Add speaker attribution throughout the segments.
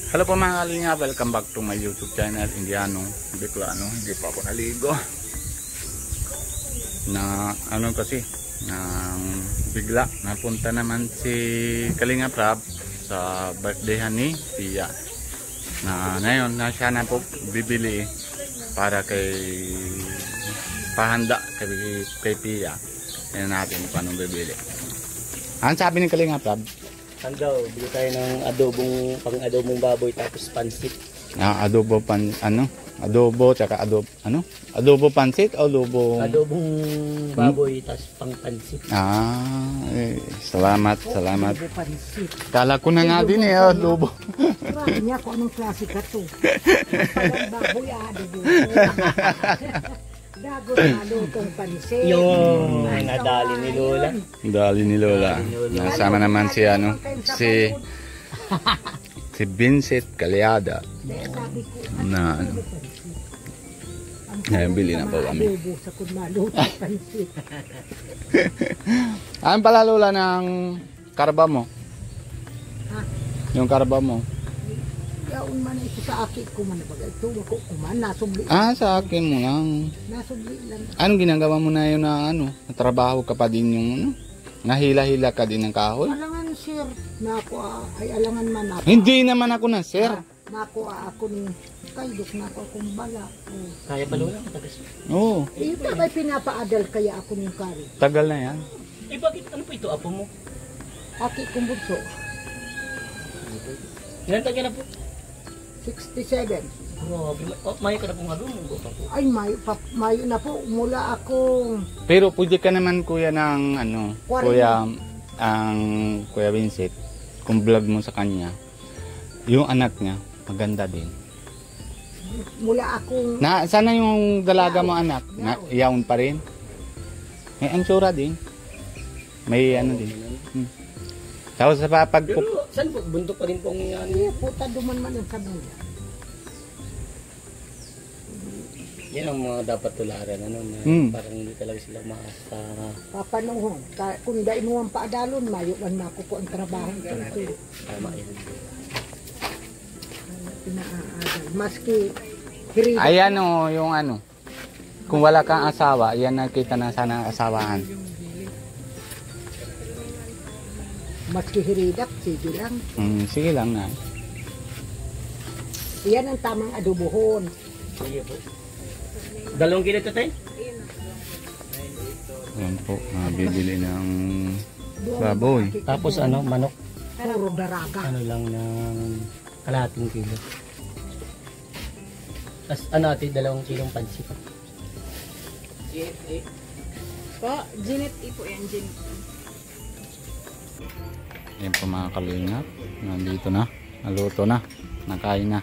Speaker 1: Hello po mga kalinga, welcome back to my YouTube channel, Indiano Bicolano. Hindi pa ako naligo na ano kasi nang bigla napunta naman si Kalinga Prab sa birthdayhan ni Pia, na ngayon na siya na po bibili para kay pahanda kay Pia. Yan natin paano bibili. Ang sabi ni Kalinga Prab,
Speaker 2: Daw, bili tayo ng pang-adobong baboy tapos pansit.
Speaker 1: Adobo adobo tsaka adobo pansit o adobo?
Speaker 2: Adobong baboy tapos pang-pansit.
Speaker 1: Salamat.
Speaker 3: Adobo pansit.
Speaker 1: Kala ko na nga din adobo.
Speaker 3: Sabi niya kung anong klase ka to. Palang baboy, adobo. Dago na lutong pansit.
Speaker 2: Yung nadali ni Lola.
Speaker 1: Dali ni Lola. Nasama naman si si Vincent Calyada. Na bili na po kami.
Speaker 3: Adobo sa kung malutong pansit.
Speaker 1: Ano pala Lola ng karba mo?
Speaker 3: Ha?
Speaker 1: Yung karba mo?
Speaker 3: Yaon man ito sa akin ko man bagay ito wako ko man nasubli.
Speaker 1: Sa akin mo lang.
Speaker 3: Nasubli lang.
Speaker 1: Anong ginagawa mo na yun na natrabaho ka pa din yung nahila-hila ka din ng kahoy?
Speaker 3: Alangan sir, nako ay alangan man ako.
Speaker 1: Hindi naman ako na sir.
Speaker 3: Nako ako ni kaydok nako akong bala.
Speaker 2: Kaya pa Lola matagas.
Speaker 1: Oo.
Speaker 3: Ito ba'y pinapaadal kaya ako ng kari?
Speaker 1: Tagal na yan.
Speaker 2: Bakit ano po ito apo mo?
Speaker 3: Aki kong bunso.
Speaker 2: Ilan tagal na po?
Speaker 3: 67.
Speaker 2: Mayo ka na pong adobong po.
Speaker 3: Ay, mayo na po. Mula akong...
Speaker 1: Pero pwede ka naman kuya ng kuya Vincent, kung vlog mo sa kanya, yung anak niya, maganda din.
Speaker 3: Mula akong...
Speaker 1: Sana yung dalaga mo anak, yaon pa rin. May ansura din. May din. Tapos sa
Speaker 2: Pero saan po? Buntok pa rin pong
Speaker 3: Iya, puta duman man ang sabi niya.
Speaker 2: yan ang mga dapat tularan na parang hindi talaga sila maasa.
Speaker 3: Papanuhong. Kung dahil mo ang paadalon, mayo man makupo ang trabaho ito.
Speaker 2: Tama yan.
Speaker 3: Pinaadal. Maski hirida.
Speaker 1: ayan yung kung wala kang asawa, yan nakita na sana ang asawahan.
Speaker 3: Maski hiridak, sige lang.
Speaker 1: Sige lang na.
Speaker 3: Yan ang tamang adobohon.
Speaker 2: Sige po. 2 kilo ito tayo?
Speaker 1: Ayan po, bibili ng baboy.
Speaker 2: Tapos manok?
Speaker 3: Puro daraga.
Speaker 2: Lang ng kalahating kilo. Tapos ate, 2 kilong pansit.
Speaker 4: Ginit po yan, ginit.
Speaker 1: Ayan po mga kalingap, nandito na, naluto na, nakain na.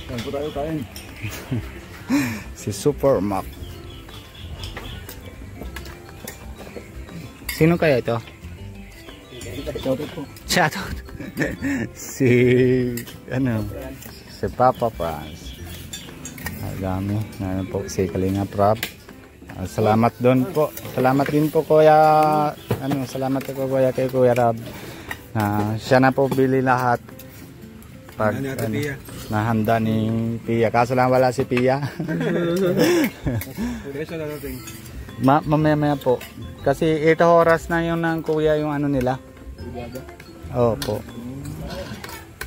Speaker 2: Saan po tayo kain?
Speaker 1: Si Super Mac. Sino kaya ito?
Speaker 2: Shoutout po.
Speaker 1: Shoutout. si Papa Franz. Dami. Po si Kalinga Prab. Salamat doon po. Salamat din po kuya. Salamat po kuya kay Kuya Rab. Siya na po bili lahat. Pag nahanda ni Pia. Kaso lang wala si Pia. Mamaya po. Kasi 8 oras na yun ng kuya yung nila. Opo.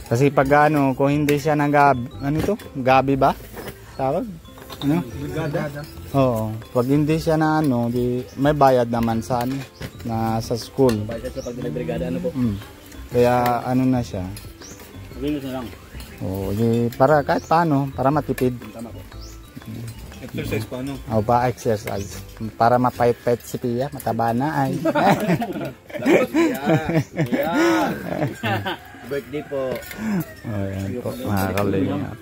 Speaker 1: Kasi pag kung hindi siya gabi ba? Tawag? Oo. Pag hindi siya na may bayad naman sa sa school.
Speaker 2: Bayad sa pag nagbrigada po?
Speaker 1: Kaya na siya.
Speaker 2: Minus na lang.
Speaker 1: Oo, para kahit paano, para matipid.
Speaker 2: Tama po.
Speaker 5: Exercise paano?
Speaker 1: Exercise. Para mapait-pait si Pia, mataba na ay.
Speaker 2: Birthday po.
Speaker 1: Ayan po, mga kalingap.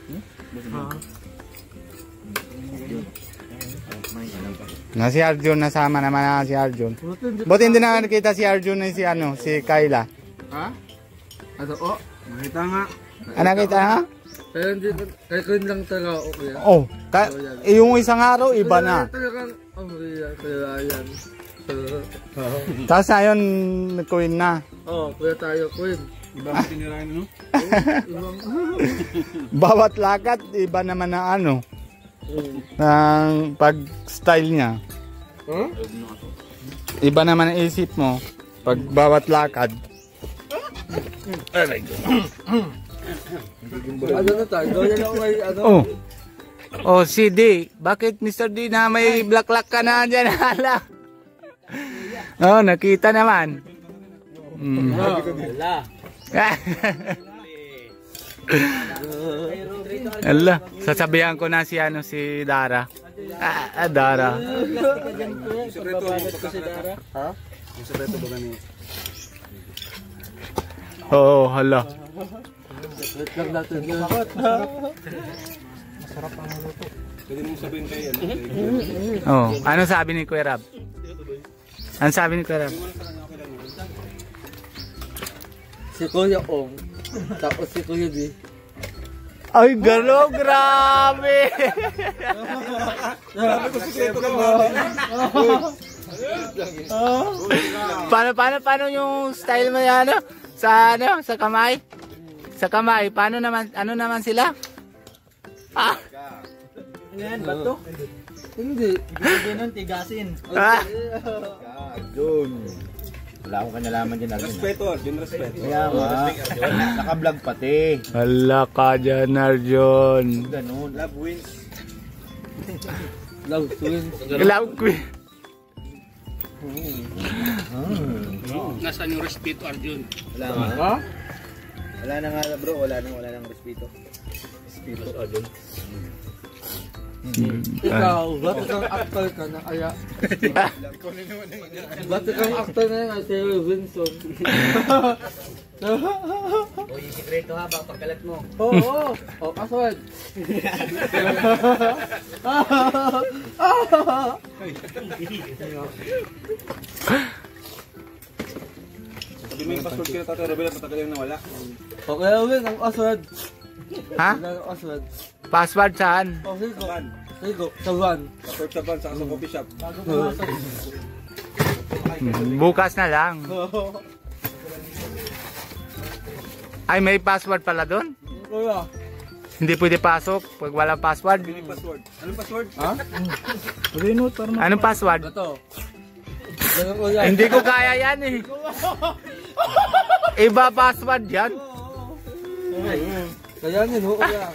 Speaker 1: Si Arjun, nasama naman na si Arjun. Buti hindi na nakita si Arjun na si Kayla.
Speaker 5: Ha? Nakita nga.
Speaker 1: Nakita ha?
Speaker 5: Pero hindi, kaya lang talaga okay.
Speaker 1: Yung isang araw, iba na.
Speaker 5: Talagang, kaya yan.
Speaker 1: Tapos ngayon, Queen na.
Speaker 5: Oo, kuya tayo, Queen. Iba ang tinirahin, no?
Speaker 1: Bawat lakad, iba naman na ano. Ang pag-style niya.
Speaker 5: Huh?
Speaker 1: Iba naman ang isip mo. Pag bawat lakad.
Speaker 5: Ano na tayo? Gawin na ako kay ano?
Speaker 1: Oh. Oh, si D. Bakit Mr. D na may black lock ka na dyan? Hala. Oh, nakita naman.
Speaker 2: Wala.
Speaker 1: Hala, sasabihan ko na si ano si Dara. Dara.
Speaker 5: Yung sekreto, ha? Yung sekreto ba ganun?
Speaker 1: Oo, hala.
Speaker 5: Wait lang natin. Masarap ang luto. Pwede mong sabihin kayo,
Speaker 1: Oh, ano sabi ni Kuya Rab? Ano sabi ni Kuya Rab?
Speaker 5: Si Kuya Ong, tapos si Kuya B.
Speaker 1: Ay, galo, grabe!
Speaker 5: Sabi ko sekreto ka ba?
Speaker 1: Paano yung style mo yan, ano? Sa kamay? Sa kamay, paano naman, ano naman sila?
Speaker 2: Yan, bato.
Speaker 5: Hindi.
Speaker 2: Hindi nun, tigasin.
Speaker 6: Doon. Wala akong kanalaman dyan.
Speaker 5: Respeto, Arjun, respeto.
Speaker 6: Kaya nga. Naka-vlog pati.
Speaker 1: Hala ka dyan, Arjun.
Speaker 6: Ganun.
Speaker 5: Love wins. Love twins.
Speaker 1: Love Queen.
Speaker 2: Nasaan yung respeto, Arjun?
Speaker 6: Wala nga.
Speaker 5: Ha?
Speaker 6: Wala na nga bro. Wala nang respeto. Respeto, Arjun.
Speaker 5: Ikaw, ba't kang actor ka na kaya? Ba't kang actor na yan si Wilson?
Speaker 2: O, yung sikreto ha, baka pagkalat mo.
Speaker 5: Oo, oh, aswad. Sabi mo yung password kina Tatay Robel at matagal yung nawala.
Speaker 6: Okay, Will. Ang aswad.
Speaker 1: Ha?
Speaker 6: Ang aswad.
Speaker 1: Password saan?
Speaker 6: Oh, sige ko.
Speaker 5: Van.
Speaker 6: Sige ko. Sa van.
Speaker 5: Password sa van, saka sa coffee shop.
Speaker 1: Bukas na lang. Ay, may password pala doon?
Speaker 6: Kuya.
Speaker 1: Hindi pwede pasok pag walang password.
Speaker 5: Yung password. Anong password?
Speaker 6: Ha?
Speaker 1: Anong password?
Speaker 6: Ito. Ganun kuya.
Speaker 1: Hindi ko kaya yan eh. Iba password yan.
Speaker 6: Kaya nyo, no, kuya.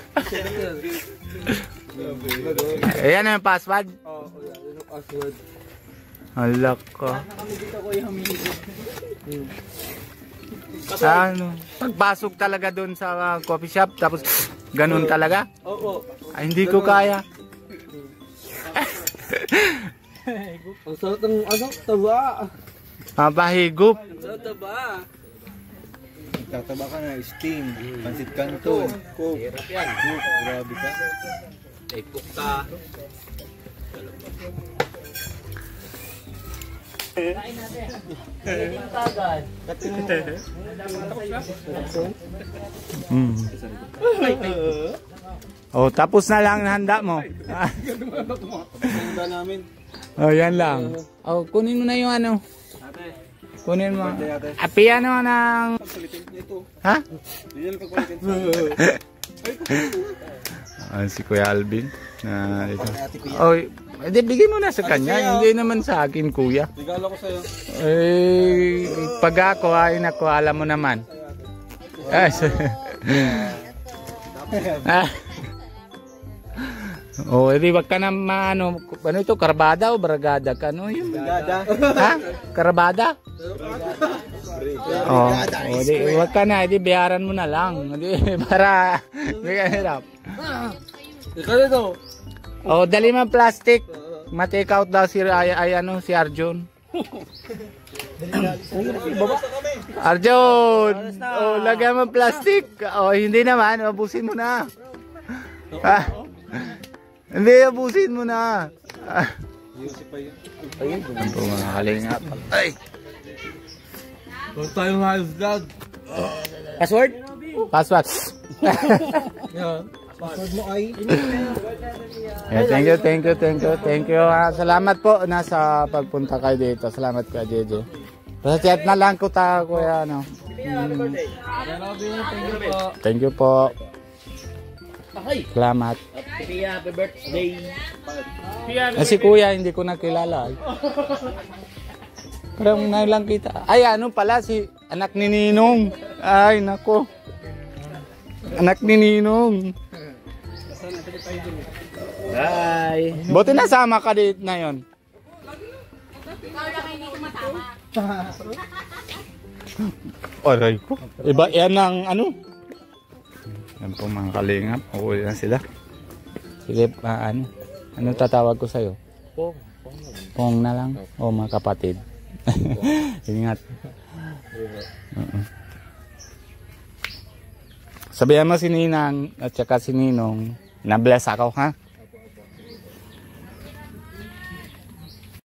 Speaker 1: Ayan ang password.
Speaker 6: Oo, kuya. Yun ang password.
Speaker 1: Halak ko. Ano? Pagpasok talaga doon sa coffee shop tapos ganun talaga?
Speaker 6: Oo.
Speaker 1: Ay, hindi ko kaya.
Speaker 6: Ang sarap ng ano, taba.
Speaker 1: Mapahigop.
Speaker 6: Ang sarap taba.
Speaker 5: Tataba ka na, steam, pansit kanto, coke.
Speaker 2: Hirap yan.
Speaker 5: Grabe ka.
Speaker 2: Ay, cook ka.
Speaker 1: Mm. Oh, tapos na lang ang handa mo.
Speaker 5: Handa namin.
Speaker 1: Oh, yan lang. Oh, kunin mo na yung ano. Kunin mo. Api ano ng...
Speaker 5: Pagpalitin nito.
Speaker 1: Ha?
Speaker 5: Hindi yan pagpalitin.
Speaker 1: Si Kuya Alvin. Na ito. Oh, edi bigay mo na sa kanya. Hindi naman sa akin, Kuya.
Speaker 5: Regalo ko sa'yo.
Speaker 1: Eh, pag ako, ay nako, alam mo naman. Oh, edi wag ka na maano, ano ito, karabada o baragada ka, ano yun? Ha? Karabada? Oh, di, wag ka na, edi bayaran mo na lang. Edi, para, hindi ka hirap.
Speaker 6: Ikaw nito.
Speaker 1: Oh, dali man plastic. Ma-take out daw si ano si Arjun. Arjun! Oh, lagyan mo plastic. Oh, hindi naman, abusin mo na. Ah, hindi, abusin mo na. Ayun, ito mga kalingap. Ay!
Speaker 6: Huwag tayong live vlog.
Speaker 1: Password? Password.
Speaker 5: Password mo ay...
Speaker 1: Yeah, thank you. Salamat po nasa pagpunta kayo dito. Salamat Kuya JJ. Basta chat na lang ko ta Kuya ano. Thank you po. Salamat.
Speaker 2: Happy birthday.
Speaker 1: Si Kuya hindi ko nakilala. Parang ngayon lang kita. Ay ano pala si anak ni Ninong. Ay nako. Anak ni Ninong.
Speaker 2: Bye.
Speaker 1: Buti nasama ka dito na yon. Aray ko. Iba yan ang ano. Yan po mga kalingap. Uuwi na sila. Sige, ano? Anong tatawag ko sa'yo?
Speaker 2: Pong.
Speaker 1: Pong na lang? O mga kapatid. Ingat. Sabihan mo si Ninang at saka si Ninong na bless ako ha.